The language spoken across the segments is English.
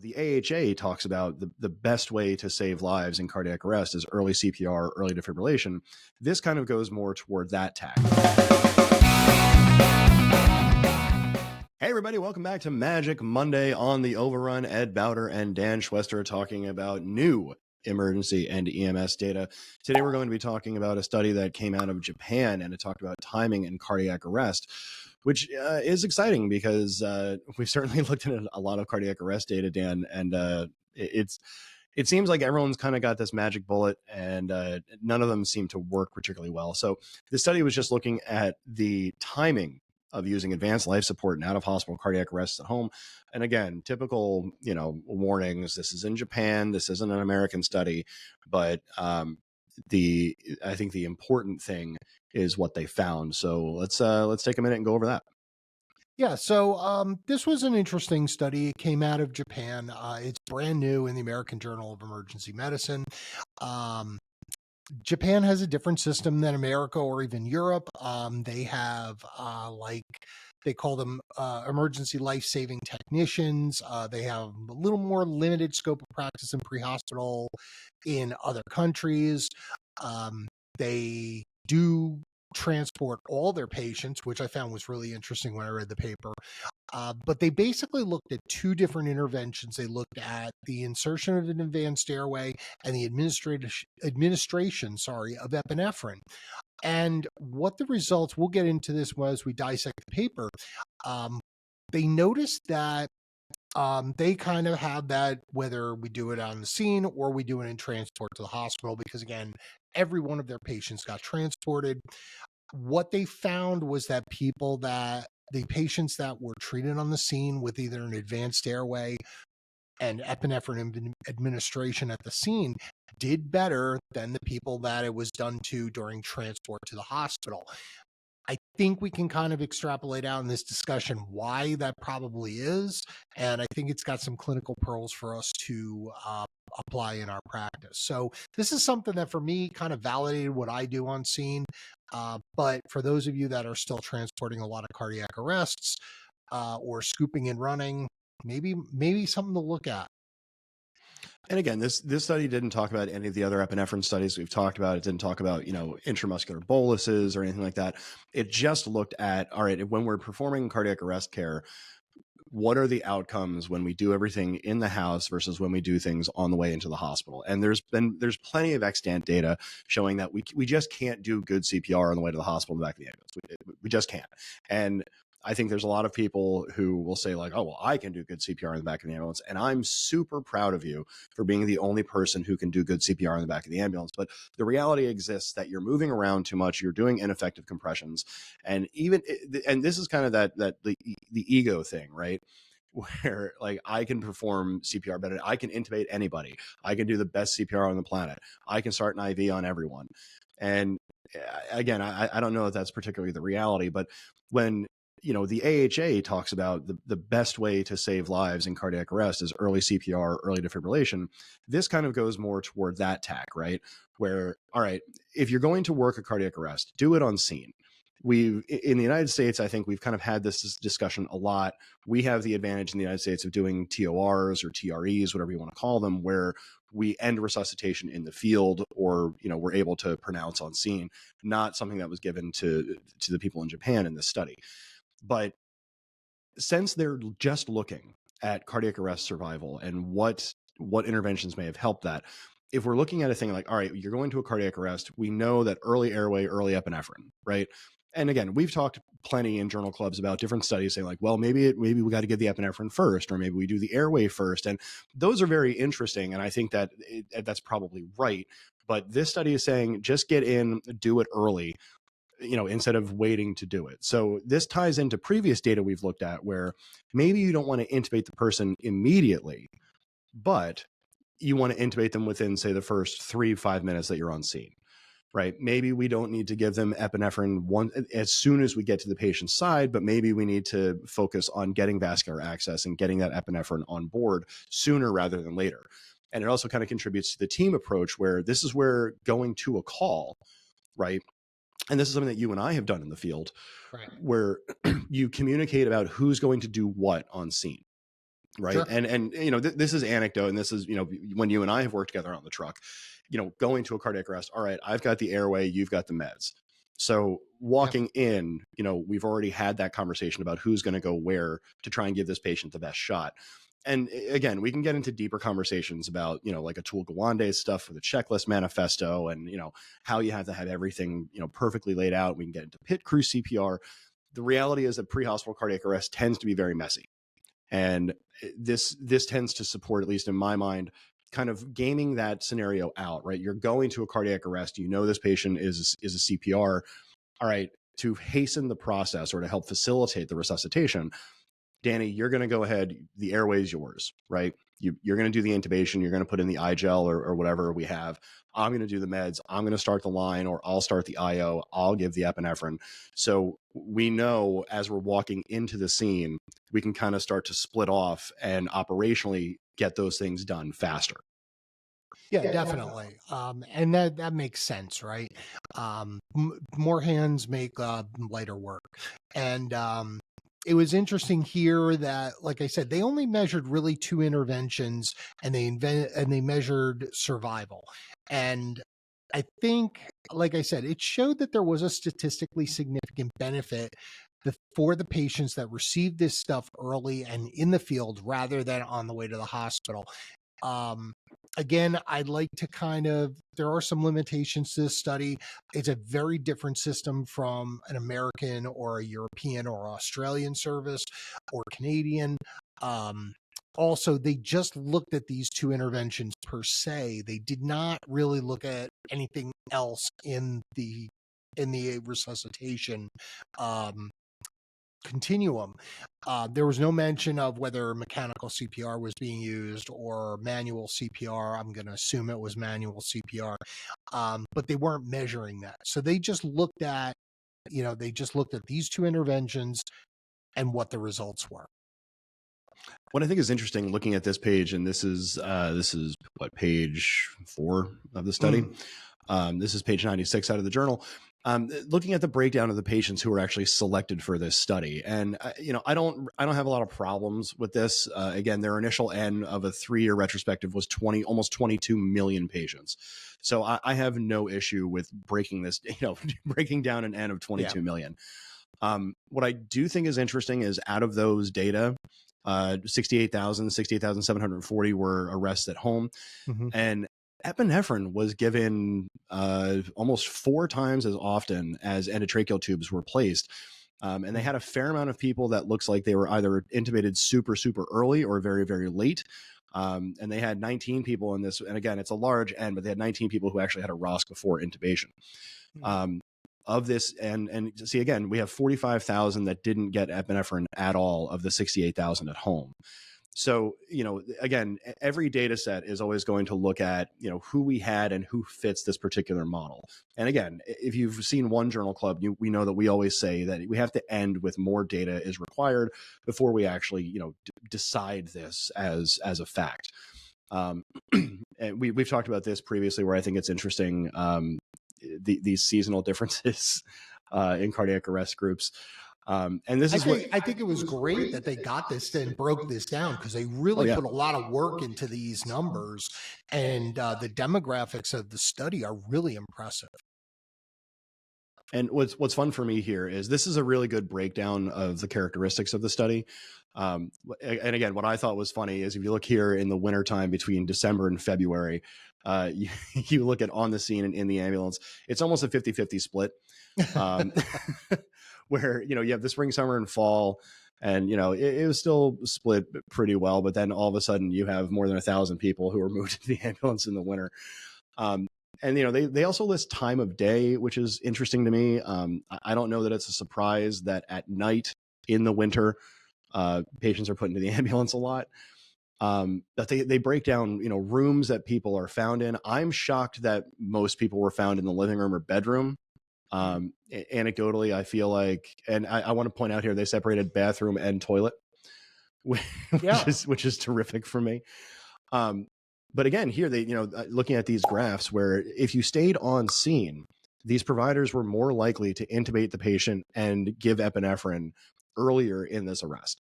The AHA talks about the best way to save lives in cardiac arrest is early CPR, early defibrillation. This kind of goes more toward that tack. Hey everybody, welcome back to Magic Monday on the Overrun. Ed Bowder and Dan Schwester talking about new emergency and EMS data. Today we're going to be talking about a study that came out of Japan, and it talked about timing and cardiac arrest, which is exciting because we've certainly looked at a lot of cardiac arrest data, Dan, and it seems like everyone's kind of got this magic bullet, and none of them seem to work particularly well. So the study was just looking at the timing of using advanced life support and out-of-hospital cardiac arrests at home. And again, typical, warnings. This is in Japan. This isn't an American study, but I think the important thing is what they found. So let's take a minute and go over that. Yeah, so this was an interesting study. It came out of Japan. It's brand new in the American Journal of Emergency Medicine. Japan has a different system than America or even Europe. They have they call them emergency life-saving technicians. They have a little more limited scope of practice in pre-hospital in other countries. They do transport all their patients, which I found was really interesting when I read the paper. But they basically looked at two different interventions. They looked at the insertion of an advanced airway and the administration of epinephrine. And what the results, we'll get into this as we dissect the paper, they noticed that they kind of have that whether we do it on the scene or we do it in transport to the hospital, because again, every one of their patients got transported. What they found was that the patients that were treated on the scene with either an advanced airway and epinephrine administration at the scene did better than the people that it was done to during transport to the hospital. I think we can kind of extrapolate out in this discussion why that probably is, and I think it's got some clinical pearls for us to apply in our practice. So this is something that for me kind of validated what I do on scene, but for those of you that are still transporting a lot of cardiac arrests or scooping and running, maybe something to look at. And again, this study didn't talk about any of the other epinephrine studies we've talked about. It didn't talk about, intramuscular boluses or anything like that. It just looked at, all right, when we're performing cardiac arrest care, what are the outcomes when we do everything in the house versus when we do things on the way into the hospital? And there's plenty of extant data showing that we just can't do good CPR on the way to the hospital in the back of the ambulance. We just can't. And I think there's a lot of people who will say like, oh, well, I can do good CPR in the back of the ambulance. And I'm super proud of you for being the only person who can do good CPR in the back of the ambulance. But the reality exists that you're moving around too much. You're doing ineffective compressions. And this is kind of the ego thing, right? Where like I can perform CPR better. I can intubate anybody. I can do the best CPR on the planet. I can start an IV on everyone. And again, I don't know if that's particularly the reality, but when the AHA talks about the best way to save lives in cardiac arrest is early CPR, early defibrillation. This kind of goes more toward that tack, right? Where, all right, if you're going to work a cardiac arrest, do it on scene. In the United States, I think we've kind of had this discussion a lot. We have the advantage in the United States of doing TORs or TREs, whatever you want to call them, where we end resuscitation in the field, or we're able to pronounce on scene, not something that was given to the people in Japan in this study. But since they're just looking at cardiac arrest survival and what interventions may have helped that, if we're looking at a thing like, all right, you're going to a cardiac arrest, we know that early airway, early epinephrine, right? And again, we've talked plenty in journal clubs about different studies saying like, well, maybe we got to give the epinephrine first, or maybe we do the airway first. And those are very interesting. And I think that that's probably right. But this study is saying just get in, do it early, instead of waiting to do it. So this ties into previous data we've looked at where maybe you don't want to intubate the person immediately, but you want to intubate them within, say, the first 3-5 minutes that you're on scene, right? Maybe we don't need to give them epinephrine as soon as we get to the patient's side, but maybe we need to focus on getting vascular access and getting that epinephrine on board sooner rather than later. And it also kind of contributes to the team approach where this is where going to a call, right? And this is something that you and I have done in the field, right, where you communicate about who's going to do what on scene. right? Sure. And this is anecdote, and this is when you and I have worked together on the truck, going to a cardiac arrest. All right, I've got the Airway, you've got the meds. So Yep. walking in, we've already had that conversation about who's going to go where to try and give this patient the best shot. And again, we can get into deeper conversations about, like Atul Gawande's stuff for the checklist manifesto and, how you have to have everything, perfectly laid out. We can get into pit crew CPR. The reality is that pre-hospital cardiac arrest tends to be very messy. And this tends to support, at least in my mind, kind of gaming that scenario out, right? You're going to a cardiac arrest, this patient is a CPR. All right, to hasten the process or to help facilitate the resuscitation, Danny, you're going to go ahead. The Airway is yours, right? You're going to do the intubation. You're going to put in the iGel or whatever we have. I'm going to do the meds. I'm going to start the line, or I'll start the IO. I'll give the epinephrine. So we know as we're walking into the scene, we can kind of start to split off and operationally get those things done faster. Yeah, definitely. And that makes sense, right? More hands make lighter work. And it was interesting here that, like I said, they only measured really 2 interventions, and they measured survival. And I think, like I said, it showed that there was a statistically significant benefit for the patients that received this stuff early and in the field rather than on the way to the hospital. Um, Again, I'd like to there are some limitations to this study. It's a very different system from an American or a European or Australian service or Canadian. Also, they just looked at these 2 interventions per se. They did not really look at anything else in the resuscitation um, continuum. There was no mention of whether mechanical CPR was being used or manual CPR. I'm going to assume it was manual CPR, but they weren't measuring that. So they just looked at, these 2 interventions and what the results were. What I think is interesting looking at this page, and this is what, page 4 of the study. This is page 96 out of the journal. Looking at the breakdown of the patients who were actually selected for this study, and I don't have a lot of problems with this. Again, their initial N of a 3-year retrospective was almost 22 million patients. So I have no issue with breaking this, breaking down an N of 22 million. What I do think is interesting is out of those data, 68,740 were arrests at home, and epinephrine was given almost 4 times as often as endotracheal tubes were placed. And they had a fair amount of people that looks like they were either intubated super, super early or very, very late. And they had 19 people in this. And again, it's a large N, but they had 19 people who actually had a ROSC before intubation. Of this, and see, again, we have 45,000 that didn't get epinephrine at all of the 68,000 at home. So, again, every data set is always going to look at, who we had and who fits this particular model. And again, if you've seen one journal club, we know that we always say that we have to end with more data is required before we actually, decide this as a fact. And we've talked about this previously, where I think it's interesting, these seasonal differences in cardiac arrest groups. And this is I think it was great that they got this and broke this down, because they really put a lot of work into these numbers, and the demographics of the study are really impressive. And what's fun for me here is this is a really good breakdown of the characteristics of the study. And again, what I thought was funny is if you look here in the wintertime between December and February, you look at on the scene and in the ambulance, it's almost a 50-50 split. Where, you have the spring, summer, and fall, and, it was still split pretty well. But then all of a sudden you have more than 1,000 people who are moved to the ambulance in the winter. And, they also list time of day, which is interesting to me. I don't know that it's a surprise that at night in the winter, patients are put into the ambulance a lot. That they break down, rooms that people are found in. I'm shocked that most people were found in the living room or bedroom. Anecdotally, I feel like, and I want to point out here, they separated bathroom and toilet, which is terrific for me. But again, here they, looking at these graphs where if you stayed on scene, these providers were more likely to intubate the patient and give epinephrine earlier in this arrest.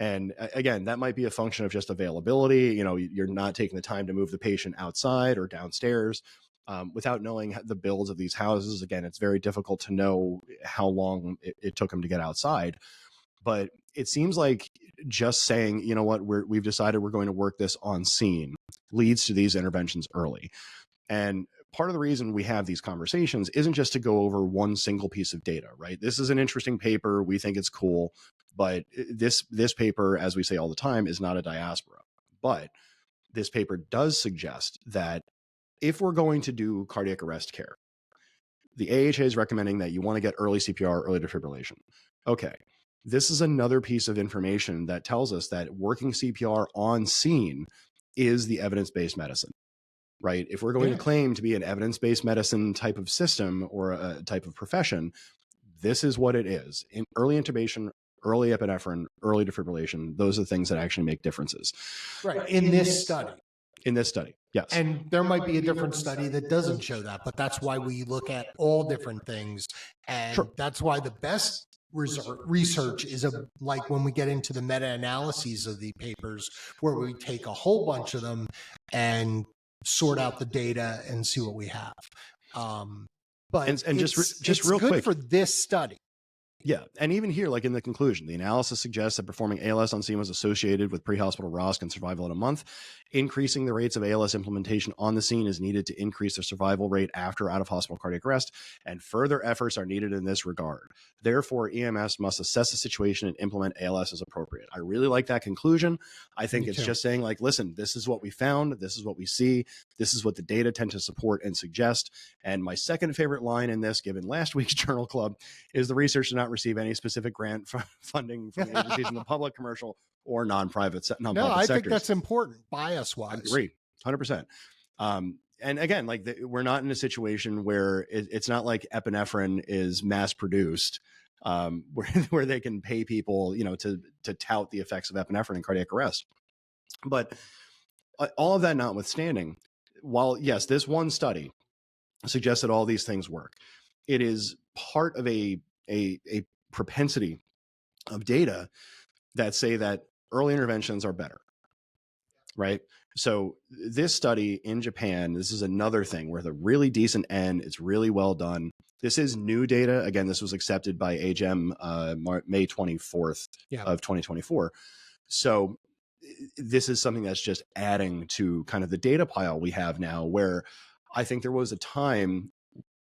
And again, that might be a function of just availability. You know, you're not taking the time to move the patient outside or downstairs. Without knowing the builds of these houses, again, it's very difficult to know how long it took them to get outside. But it seems like just saying, you know what, we've decided we're going to work this on scene leads to these interventions early. And part of the reason we have these conversations isn't just to go over one single piece of data, right? This is an interesting paper. We think it's cool. But this paper, as we say all the time, is not a diaspora. But this paper does suggest that if we're going to do cardiac arrest care, the AHA is recommending that you want to get early CPR, early defibrillation. Okay. This is another piece of information that tells us that working CPR on scene is the evidence-based medicine, right? If we're going to claim to be an evidence-based medicine type of system or a type of profession, this is what it is. In early intubation, early epinephrine, early defibrillation, those are the things that actually make differences. Right. In this study. In this study, yes. And there might be a different study that doesn't show that, but that's why we look at all different things. And that's why the best research is like when we get into the meta-analyses of the papers, where we take a whole bunch of them and sort out the data and see what we have. But and just real good quick for this study. Yeah. And even here, like in the conclusion, the analysis suggests that performing ALS on scene was associated with pre-hospital ROSC and survival in a month. Increasing the rates of ALS implementation on the scene is needed to increase the survival rate after out-of-hospital cardiac arrest, and further efforts are needed in this regard. Therefore, EMS must assess the situation and implement ALS as appropriate. I really like that conclusion. I think it's just saying, like, listen, this is what we found. This is what we see. This is what the data tend to support and suggest. And my second favorite line in this, given last week's Journal Club, is the research did not receive any specific grant funding from the agencies in the public, commercial, or non-private sectors. No, I think that's important, bias-wise. I agree, 100%. And again, like we're not in a situation where it's not like epinephrine is mass-produced, where they can pay people, you know, to tout the effects of epinephrine in cardiac arrest. But all of that notwithstanding, while yes, this one study suggests that all these things work, it is part of a propensity of data that say that early interventions are better, right? So this study in Japan, this is another thing where the really decent N, it's really well done. This is new data. Again, this was accepted by AGEM May 24th of 2024. So this is something that's just adding to kind of the data pile we have now, where I think there was a time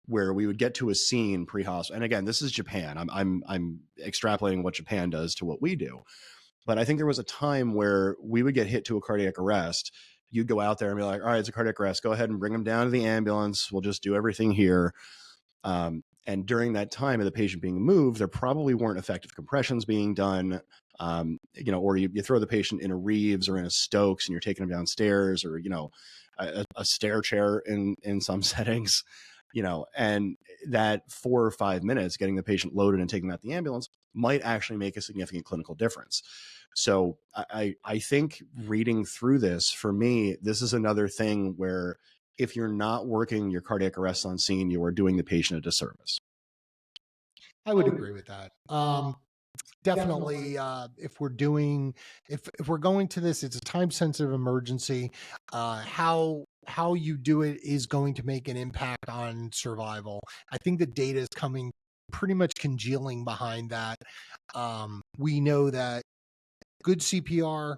where we would get to a scene pre-hospital. And again, this is Japan. I'm extrapolating what Japan does to what we do. But I think there was a time where we would get hit to a cardiac arrest. You'd go out there and be like, all right, it's a cardiac arrest. Go ahead and bring them down to the ambulance. We'll just do everything here. And during that time of the patient being moved, there probably weren't effective compressions being done. You know, or you throw the patient in a Reeves or in a Stokes and you're taking them downstairs, or, you know, a stair chair in some settings. You know, and that 4 or 5 minutes getting the patient loaded and taking them out the ambulance might actually make a significant clinical difference. So I think reading through this, for me, this is another thing where if you're not working your cardiac arrest on scene, you are doing the patient a disservice. I would agree with that. Definitely, if we're going to this, it's a time-sensitive emergency. How you do it is going to make an impact on survival. I think the data is coming pretty much congealing behind that. We know that good CPR,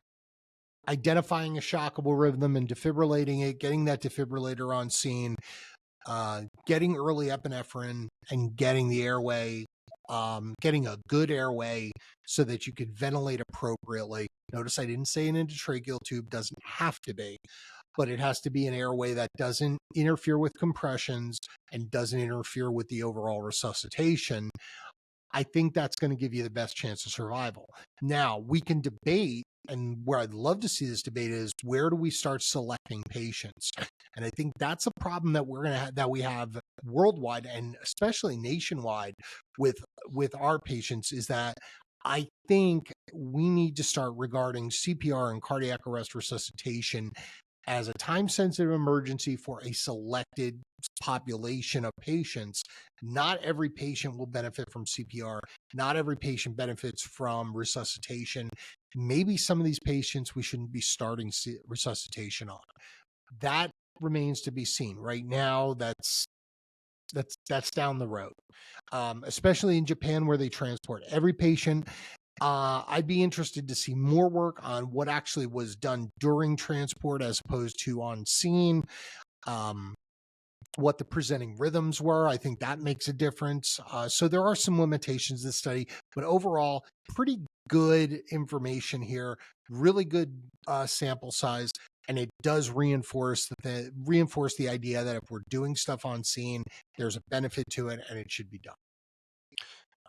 identifying a shockable rhythm and defibrillating it, getting that defibrillator on scene, getting early epinephrine, and getting the airway, getting a good airway so that you could ventilate appropriately. Notice I didn't say an endotracheal tube, doesn't have to be, but it has to be an airway that doesn't interfere with compressions and doesn't interfere with the overall resuscitation. I think that's going to give you the best chance of survival. Now, we can debate, and where I'd love to see this debate is, where do we start selecting patients? And I think that's a problem that we have worldwide and especially nationwide with our patients, is that I think we need to start regarding CPR and cardiac arrest resuscitation as a time-sensitive emergency for a selected population of patients. Not every patient will benefit from CPR. Not every patient benefits from resuscitation. maybe some of these patients we shouldn't be starting resuscitation on. That remains to be seen. Right now, that's down the road, especially in Japan where they transport every patient. I'd be interested to see more work on what actually was done during transport as opposed to on scene. Um, what the presenting rhythms were. I think that makes a difference. So there are some limitations to the study, but overall, pretty good information here. Really good sample size, and it does reinforce the idea that if we're doing stuff on scene, there's a benefit to it, and it should be done.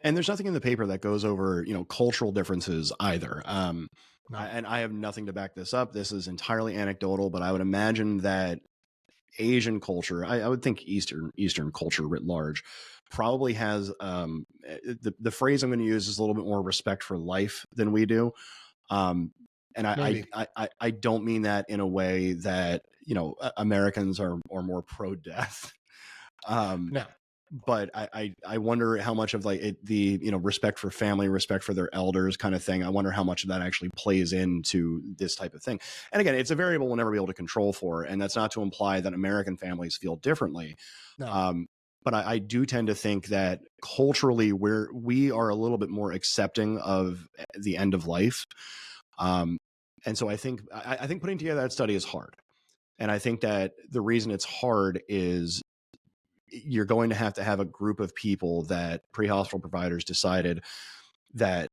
And there's nothing in the paper that goes over, cultural differences either. No. And I have nothing to back this up. This is entirely anecdotal, but I would imagine that Asian culture, I would think Eastern culture writ large, probably has the phrase I'm going to use is a little bit more respect for life than we do. And Maybe. I don't mean that in a way that Americans are more pro death. No. But I wonder how much of the respect for family, respect for their elders kind of thing. I wonder how much of that actually plays into this type of thing. And again, it's a variable we'll never be able to control for, and that's not to imply that American families feel differently. No. But I do tend to think that culturally we are a little bit more accepting of the end of life. And so I think putting together that study is hard. And I think that the reason it's hard is you're going to have a group of people that pre-hospital providers decided that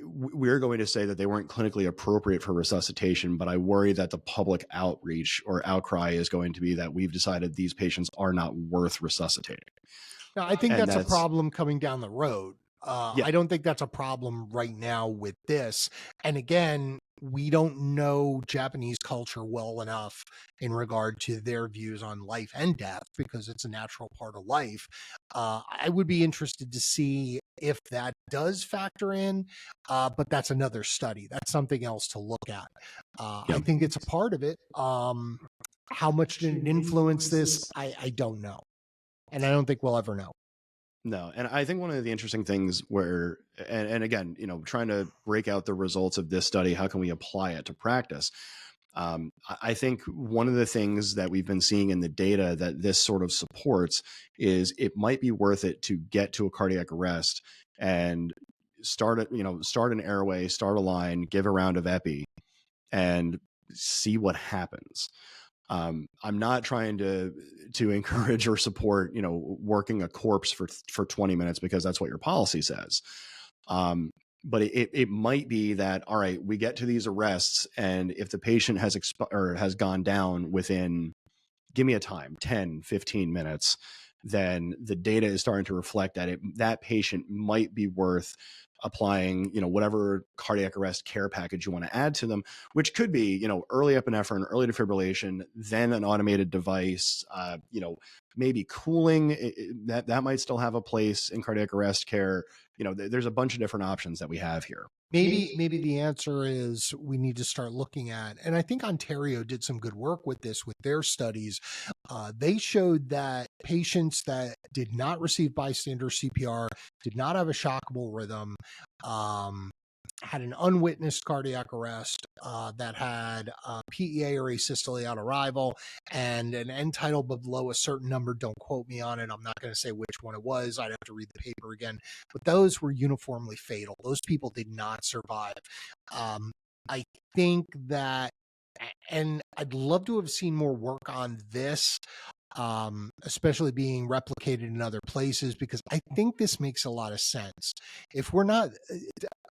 we're going to say that they weren't clinically appropriate for resuscitation, but I worry that the public outreach or outcry is going to be that we've decided these patients are not worth resuscitating. Now, I think And that's a problem coming down the road. Yeah. I don't think that's a problem right now with this. And again, we don't know Japanese culture well enough in regard to their views on life and death because it's a natural part of life. I would be interested to see if that does factor in, but that's another study. That's something else to look at. I think it's a part of it. How much did it influence this? I don't know. And I don't think we'll ever know. No, and I think one of the interesting things where, and again, trying to break out the results of this study, how can we apply it to practice? I think one of the things that we've been seeing in the data that this sort of supports is it might be worth it to get to a cardiac arrest and start an airway, start a line, give a round of epi, and see what happens. I'm not trying to encourage or support, working a corpse for 20 minutes because that's what your policy says. But it might be that, all right, we get to these arrests, and if the patient has gone down within, give me a time, 10, 15 minutes, then the data is starting to reflect that that patient might be worth applying, whatever cardiac arrest care package you want to add to them, which could be, early epinephrine, early defibrillation, then an automated device, maybe cooling. That might still have a place in cardiac arrest care. There's a bunch of different options that we have here. Maybe the answer is we need to start looking at, and I think Ontario did some good work with this with their studies. They showed that patients that did not receive bystander CPR, did not have a shockable rhythm, had an unwitnessed cardiac arrest, that had PEA or asystole on arrival, and an end tidal below a certain number. Don't quote me on it. I'm not going to say which one it was. I'd have to read the paper again. But those were uniformly fatal. Those people did not survive. I think that, and I'd love to have seen more work on this, especially being replicated in other places, because I think this makes a lot of sense. If we're not,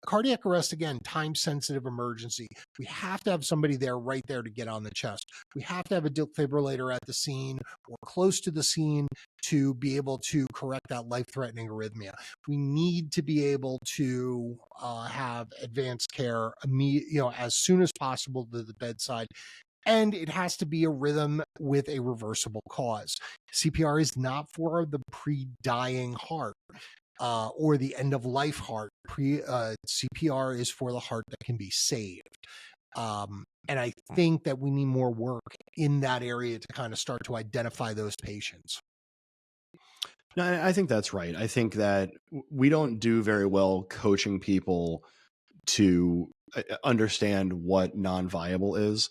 cardiac arrest, again, time sensitive emergency, we have to have somebody there right there to get on the chest. We have to have a defibrillator at the scene or close to the scene to be able to correct that life threatening arrhythmia. We need to be able to have advanced care as soon as possible to the bedside. And it has to be a rhythm with a reversible cause. CPR is not for the pre-dying heart or the end-of-life heart. CPR is for the heart that can be saved. And I think that we need more work in that area to kind of start to identify those patients. No, I think that's right. I think that we don't do very well coaching people to understand what non-viable is.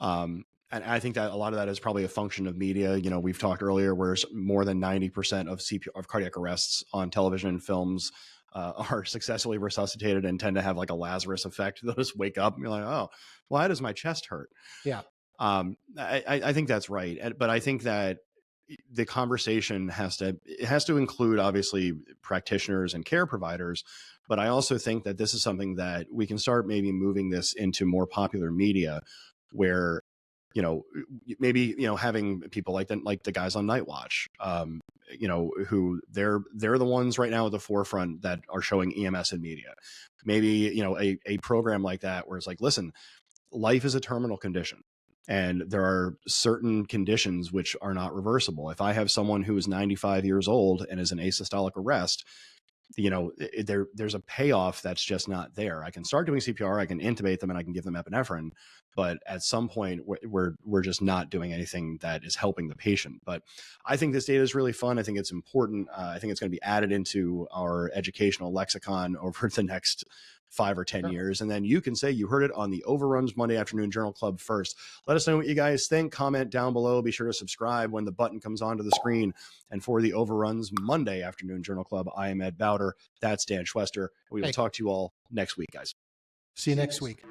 And I think that a lot of that is probably a function of media. You know, we've talked earlier, where more than 90% of of cardiac arrests on television and films are successfully resuscitated and tend to have like a Lazarus effect. They'll just wake up and be like, oh, why does my chest hurt? Yeah. I think that's right. But I think that the conversation has to include, obviously, practitioners and care providers. But I also think that this is something that we can start maybe moving this into more popular media, where, you know, maybe, you know, having people like the guys on Night Watch, you know, who they're the ones right now at the forefront that are showing EMS in media. Maybe, you know, a program like that where it's like, listen, life is a terminal condition, and there are certain conditions which are not reversible. If I have someone who is 95 years old and is an asystolic arrest, you know, there's a payoff that's just not there. I can start doing CPR, I can intubate them, and I can give them epinephrine, but at some point we're just not doing anything that is helping the patient. But I think this data is really fun. I think it's important. I think it's going to be added into our educational lexicon over the next 5 or 10 years. And then you can say you heard it on the Overruns Monday Afternoon Journal Club first. Let us know what you guys think. Comment down below. Be sure to subscribe when the button comes onto the screen. And for the Overruns Monday Afternoon Journal Club, I am Ed Bowder. That's Dan Schwester. We will talk to you all next week, guys. See you next week.